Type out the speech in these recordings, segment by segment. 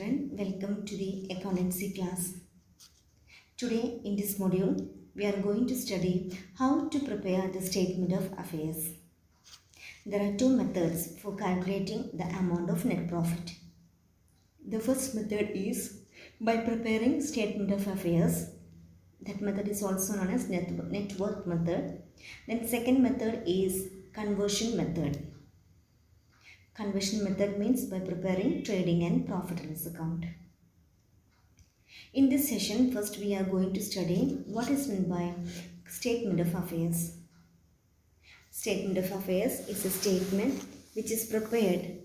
children, welcome to the accountancy class. Today in this module, we are going to study how to prepare the statement of affairs. There are two methods for calculating the amount of net profit. The first method is by preparing statement of affairs. That method is also known as net worth method. Then second method is conversion method. Conversion method means by preparing trading and profit and loss account. In this session, first we are going to study what is meant by statement of affairs. Statement of affairs is a statement which is prepared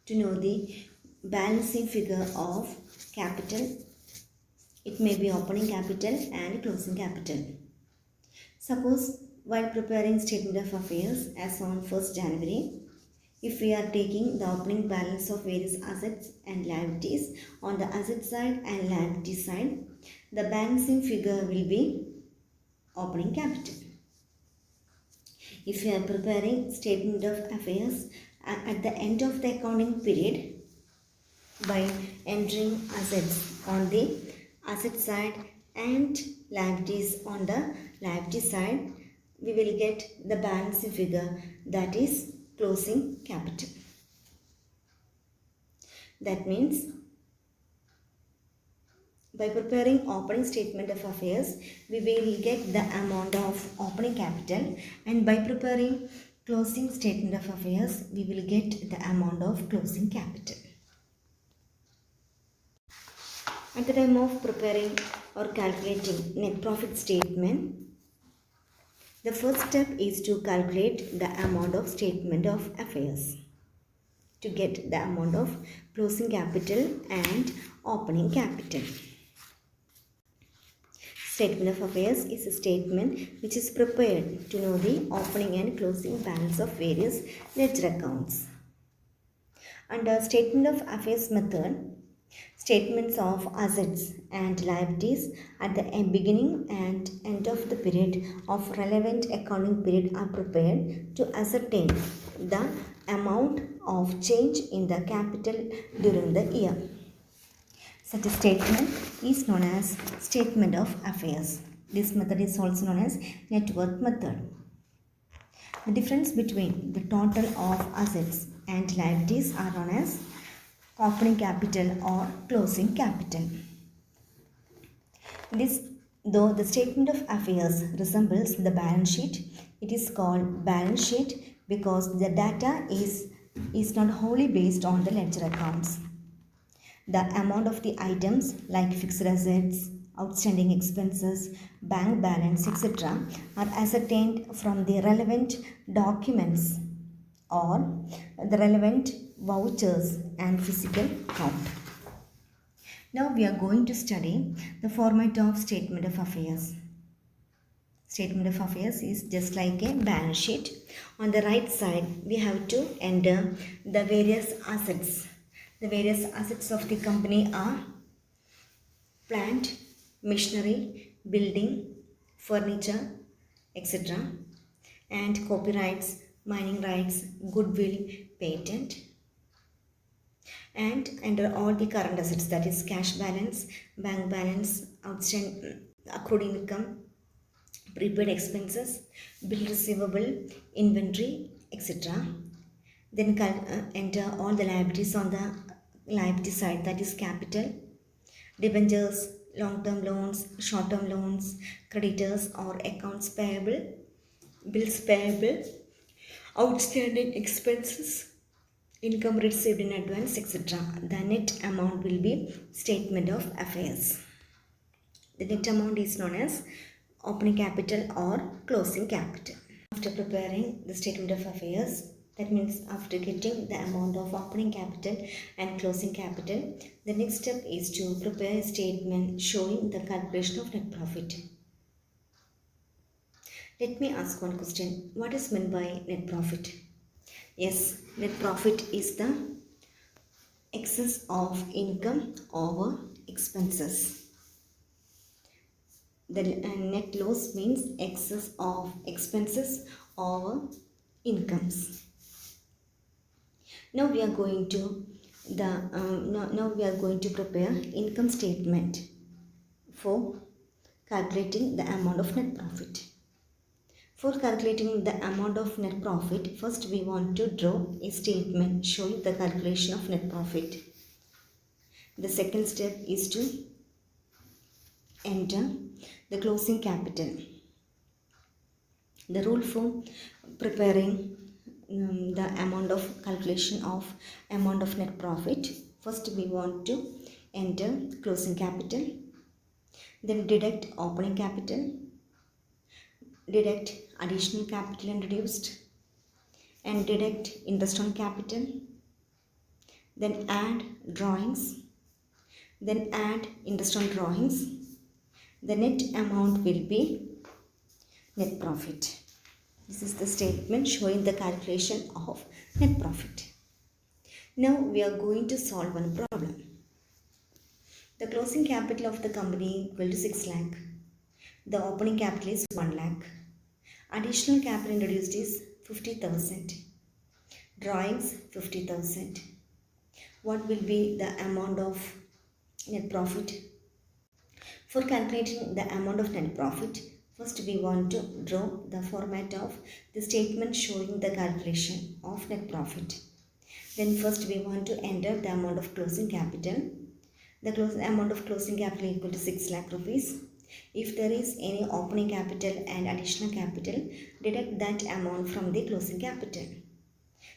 to know the balancing figure of capital. It may be opening capital and closing capital. Suppose while preparing statement of affairs as on 1st January, if we are taking the opening balance of various assets and liabilities on the asset side and liability side, the balancing figure will be opening capital. If we are preparing statement of affairs at the end of the accounting period by entering assets on the asset side and liabilities on the liability side, we will get the balancing figure, that is closing capital. That means by preparing opening statement of affairs, we will get the amount of opening capital, and by preparing closing statement of affairs, we will get the amount of closing capital. At the time of preparing or calculating net profit statement, the first step is to calculate the amount of statement of affairs to get the amount of closing capital and opening capital. Statement of affairs is a statement which is prepared to know the opening and closing balance of various ledger accounts. Under statement of affairs method, statements of assets and liabilities at the beginning and end of the period of relevant accounting period are prepared to ascertain the amount of change in the capital during the year. Such a statement is known as statement of affairs. This method is also known as net worth method. The difference between the total of assets and liabilities are known as opening capital or closing capital. Though the statement of affairs resembles the balance sheet, it is called balance sheet because the data is not wholly based on the ledger accounts. The amount of the items like fixed assets, outstanding expenses, bank balance, etc. are ascertained from the relevant documents or the relevant vouchers and physical count. Now we are going to study the format of statement of affairs. Statement of affairs is just like a balance sheet. On the right side, we have to enter the various assets. The various assets of the company are plant, machinery, building, furniture, etc. and copyrights, mining rights, goodwill, patent, and enter all the current assets, that is cash balance, bank balance, outstanding accrued income, prepaid expenses, bill receivable, inventory, etc. Then enter all the liabilities on the liability side, that is capital, debentures, long-term loans, short-term loans, creditors or accounts payable, bills payable, outstanding expenses, income received in advance, etc. The net amount will be statement of affairs. The net amount is known as opening capital or closing capital. After preparing the statement of affairs, that means after getting the amount of opening capital and closing capital, the next step is to prepare a statement showing the calculation of net profit. Let me ask one question. What is meant by net profit? Yes, net profit is the excess of income over expenses. The net loss means excess of expenses over incomes. Now we are going to Now we are going to prepare income statement for calculating the amount of net profit. For calculating the amount of net profit, first we want to draw a statement showing the calculation of net profit. The second step is to enter the closing capital. The rule for preparing the amount of calculation of amount of net profit, first we want to enter closing capital, then deduct opening capital, deduct additional capital introduced, and deduct interest on capital, then add drawings, then add interest on drawings. The net amount will be net profit. This is the statement showing the calculation of net profit. Now we are going to solve one problem. The closing capital of the company equal to 6 lakh. The opening capital is 1 lakh. Additional capital introduced is 50,000. Drawings 50,000. What will be the amount of net profit? For calculating the amount of net profit, first we want to draw the format of the statement showing the calculation of net profit. Then first we want to enter the amount of closing capital. The amount of closing capital equal to 6 lakh rupees. If there is any opening capital and additional capital, deduct that amount from the closing capital.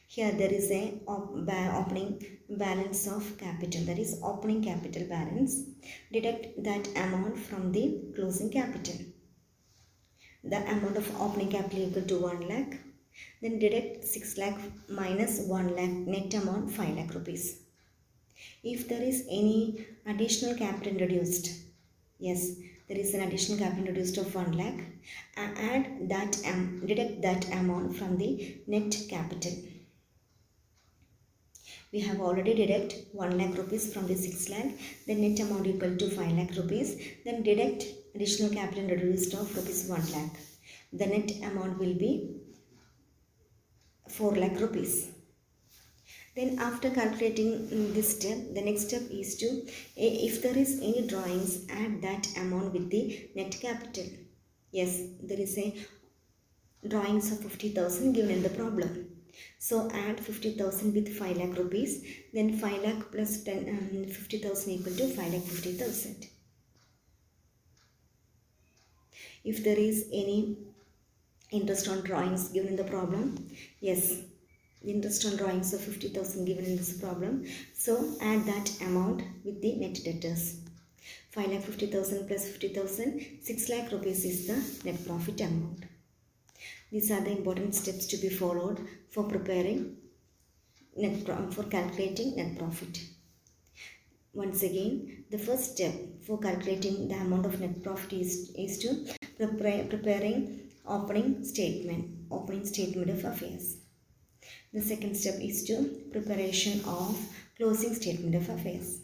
Here there is a opening balance of capital, that is opening capital balance. Deduct that amount from the closing capital. The amount of opening capital equal to 1 lakh. Then deduct 6 lakh minus 1 lakh, net amount 5 lakh rupees. If there is any additional capital introduced, yes, there is an additional capital introduced of 1 lakh, add that deduct that amount from the net capital. We have already deduct 1 lakh rupees from the 6 lakh, the net amount equal to 5 lakh rupees, then deduct additional capital introduced of rupees 1 lakh. The net amount will be 4 lakh rupees. Then after calculating this step, the next step is to, if there is any drawings, add that amount with the net capital. Yes, there is a drawings of 50,000 given in the problem. So add 50,000 with 5 lakh rupees, then 5 lakh plus 50,000 equal to 5 lakh 50,000. If there is any interest on drawings given in the problem, yes, interest on drawings of 50,000 given in this problem. So add that amount with the net debtors. 5 lakh 50,000 plus 50,000, 6 lakh rupees is the net profit amount. These are the important steps to be followed for preparing for calculating net profit. Once again, the first step for calculating the amount of net profit is to preparing opening statement of affairs. The second step is to preparation of closing statement of affairs.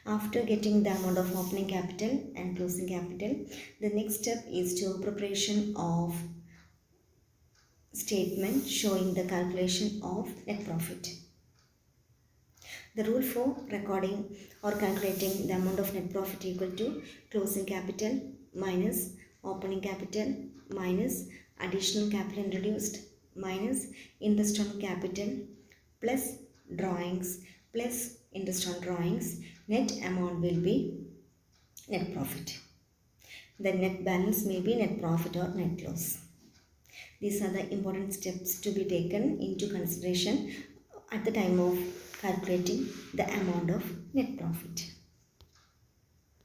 After getting the amount of opening capital and closing capital, the next step is to preparation of statement showing the calculation of net profit. The rule for recording or calculating the amount of net profit equal to closing capital minus opening capital minus additional capital introduced minus interest on capital plus drawings plus interest on drawings. Net amount will be net profit. The net balance may be net profit or net loss. These are the important steps to be taken into consideration at the time of calculating the amount of net profit.